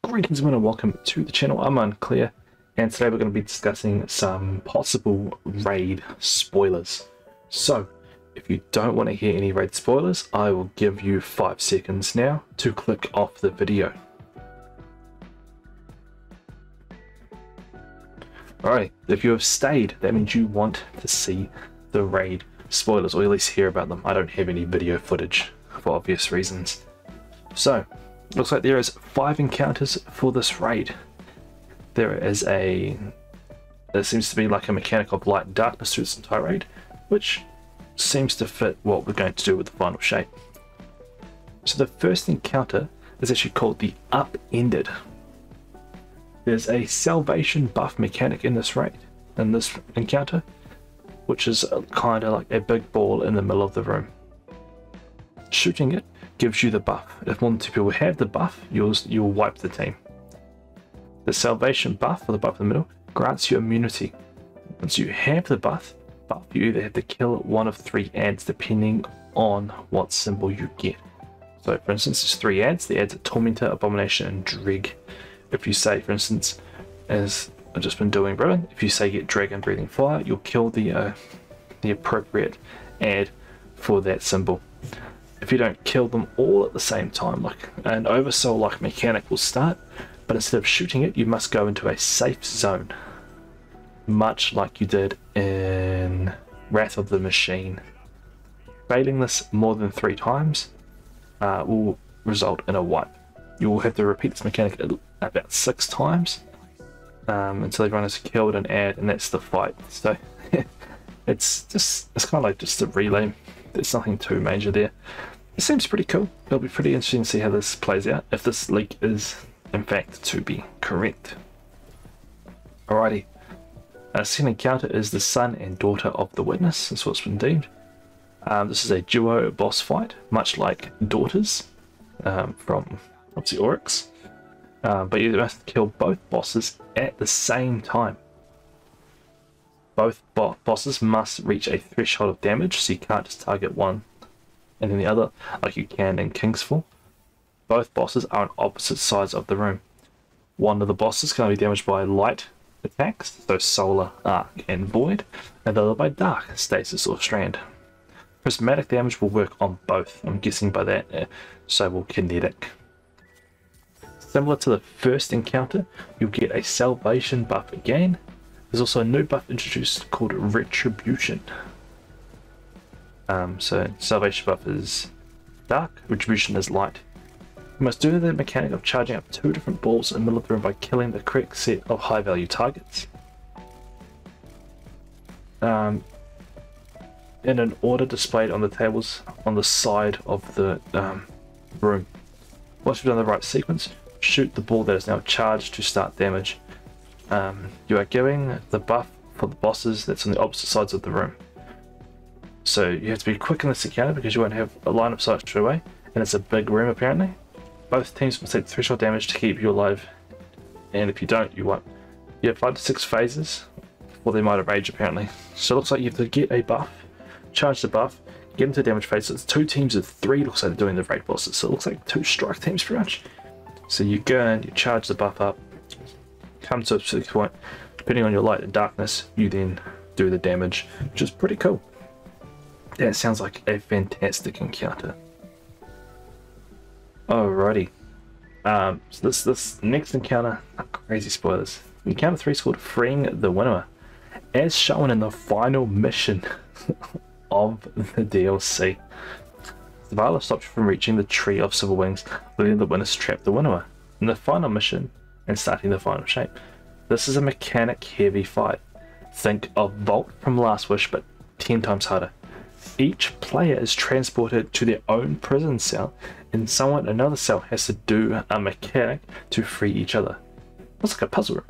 Greetings and welcome to the channel. I'm Unclear, and today we're going to be discussing some possible raid spoilers. So, if you don't want to hear any raid spoilers, I will give you 5 seconds now to click off the video. Alright, if you have stayed, that means you want to see the raid spoilers, or at least hear about them. I don't have any video footage for obvious reasons. So, looks like there is 5 encounters for this raid. There seems to be like a mechanic of light and darkness through this entire raid, which seems to fit what we're going to do with the final shape. So the first encounter is actually called the Upended. There's a salvation buff mechanic in this raid, in this encounter, which is kind of like a big ball in the middle of the room. Shooting it gives you the buff. If more than 2 people have the buff, you'll wipe the team. The salvation buff, or the buff in the middle, grants you immunity. Once you have the buff, you either have to kill one of 3 ads depending on what symbol you get. So for instance, there's 3 ads. The ads are Tormentor, Abomination, and Dreg. If you say, for instance, as I've just been doing Ribbon, if you say get Dragon Breathing Fire, you'll kill the appropriate ad for that symbol. If you don't kill them all at the same time, like an oversoul-like mechanic will start, but instead of shooting it, you must go into a safe zone, much like you did in Wrath of the Machine. Failing this more than 3 times will result in a wipe. You will have to repeat this mechanic about 6 times until everyone has killed an ad, and that's the fight. So it's kind of like just a relay. There's nothing too major there. It seems pretty cool. It'll be pretty interesting to see how this plays out, if this leak is in fact to be correct. Alrighty. Our second encounter is the son and daughter of the witness. That's what's been deemed. This is a duo boss fight, much like Daughters from obviously Oryx. But you must kill both bosses at the same time. Both bosses must reach a threshold of damage, so you can't just target one and then the other like you can in Kingsfall. Both bosses are on opposite sides of the room. One of the bosses can only be damaged by light attacks, so Solar, Arc, and Void, and the other by Dark, Stasis, or Strand. Prismatic damage will work on both. I'm guessing by that, so will Kinetic. Similar to the first encounter, you'll get a Salvation buff again. There's also a new buff introduced called Retribution. So Salvation buff is dark, Retribution is light. You must do the mechanic of charging up 2 different balls in the middle of the room by killing the correct set of high value targets. In an order displayed on the tables on the side of the room. Once you've done the right sequence, shoot the ball that is now charged to start damage. You are giving the buff for the bosses that's on the opposite sides of the room. So you have to be quick in this encounter because you won't have a line of sight straight away, and it's a big room apparently. Both teams must take threshold damage to keep you alive, and if you don't, you won't. You have 5 to 6 phases before they might rage apparently. So it looks like you have to get a buff, charge the buff, get into damage phase. So it's 2 teams of 3, looks like they're doing the raid bosses. So it looks like 2 strike teams pretty much. So you go and you charge the buff up, come to a specific point, depending on your light and darkness, you then do the damage, which is pretty cool. That sounds like a fantastic encounter. Alrighty. So this next encounter, crazy spoilers. Encounter 3 is called Freeing the Winnower. As shown in the final mission of the DLC. The Viola stops you from reaching the Tree of Silver Wings, letting the witness trap the Winnower in the final mission and starting the final shape. This is a mechanic heavy fight. Think of Vault from Last Wish, but 10 times harder. Each player is transported to their own prison cell, and someone in another cell has to do a mechanic to free each other. It's like a puzzle room.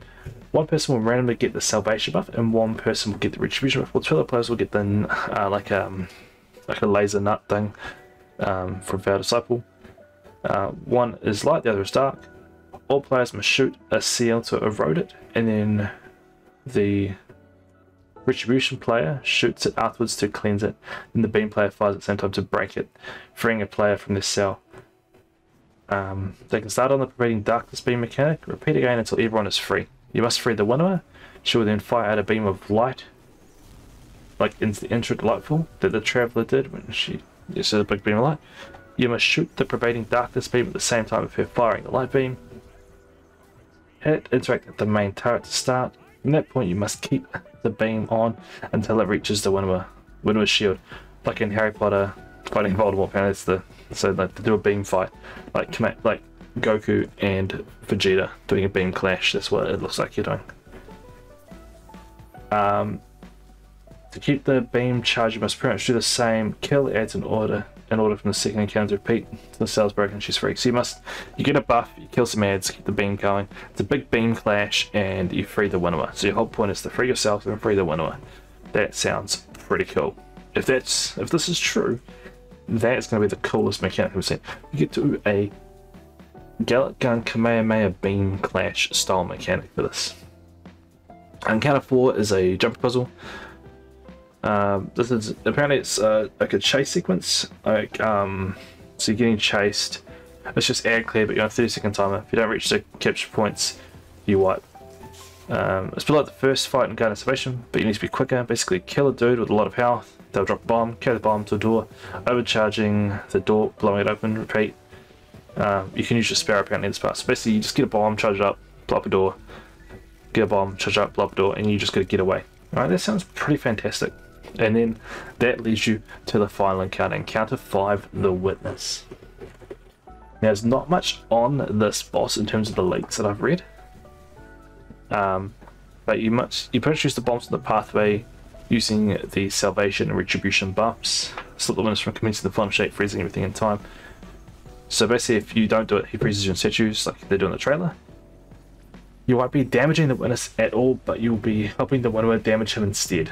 One person will randomly get the Salvation buff, and one person will get the Retribution buff, while 2 other players will get the like a laser nut thing from Fair Disciple. One is light, the other is dark. All players must shoot a seal to erode it, and then the Retribution player shoots it afterwards to cleanse it, and the Beam player fires at the same time to break it, freeing a player from this cell. They can start on the providing darkness beam mechanic, repeat again until everyone is free. You must free the winnower. She will then fire out a beam of light, like into the intro delightful that the traveler did when she used a big beam of light. You must shoot the pervading darkness beam at the same time of her firing the light beam. Interact with the main turret to start. From that point you must keep the beam on until it reaches the winnower's shield. Like in Harry Potter fighting Voldemort, apparently it's so like to do a beam fight. Like Goku and Vegeta doing a beam clash, that's what it looks like you're doing. To keep the beam charged you must pretty much do the same. Kill adds in order from the second encounter to repeat. The cell's broken, she's free. So you get a buff, you kill some ads, keep the beam going. It's a big beam clash and you free the winnower. So your whole point is to free yourself and free the winnower. That sounds pretty cool. If this is true, that's going to be the coolest mechanic we've seen. You get to a Gallet Gun Kamehameha beam clash style mechanic for this. Encounter 4 is a jump puzzle. This is apparently it's like a chase sequence. Like so you're getting chased. It's just air clear, but you're on a 30-second timer. If you don't reach the capture points, you wipe. It's a bit like the first fight in Garden of Salvation, but you need to be quicker. Basically, kill a dude with a lot of health. They'll drop a bomb, carry the bomb to a door, overcharging the door, blowing it open, repeat. You can use your spare apparently in this part. So basically, you just get a bomb, charge it up, blow up a door, get a bomb, charge it up, blow up a door, and you just got to get away. Alright, that sounds pretty fantastic. And then that leads you to the final encounter, Encounter 5, the Witness. Now, there's not much on this boss in terms of the leaks that I've read. But you purchase the bombs on the pathway using the Salvation and Retribution buffs. Stop the Witness from commencing the flame shape, freezing everything in time. So basically, if you don't do it, he freezes you in situ, like they do in the trailer. You won't be damaging the Witness at all, but you'll be helping the Winnower damage him instead.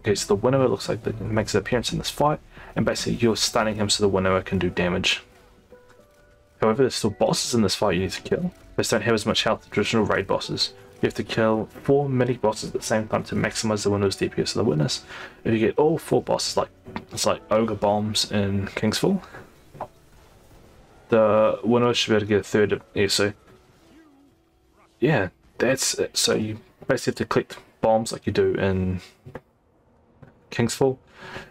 Okay, so the Winnower looks like it makes an appearance in this fight, and basically you're stunning him so the Winnower can do damage. However, there's still bosses in this fight you need to kill. They don't have as much health as traditional raid bosses. You have to kill 4 mini bosses at the same time to maximize the Winnower's DPS of the Witness. If you get all 4 bosses, it's like Ogre Bombs in Kingsfall, the Winnower should be able to get a third of so yeah, that's it. So you basically have to collect bombs like you do in Kingsfall,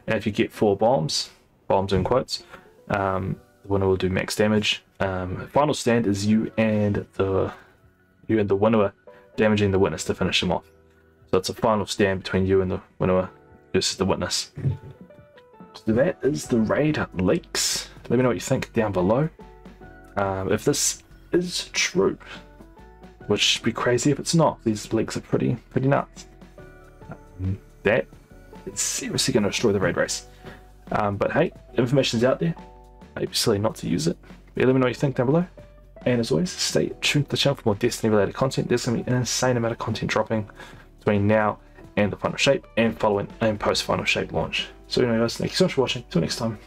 and if you get 4 bombs in quotes, the Winnower will do max damage. Final stand is you and the Winnower damaging the Witness to finish him off. So it's a final stand between you and the Winnower versus the Witness. So that is the raid leaks. Let me know what you think down below. If this is true, which would be crazy if it's not. These leaks are pretty nuts. That is seriously going to destroy the raid race. But hey, information's out there. It'd be silly not to use it. But let me know what you think down below. And as always, stay tuned to the channel for more Destiny related content. There's going to be an insane amount of content dropping between now and the final shape, and following and post final shape launch. So anyway guys, thank you so much for watching. Till next time.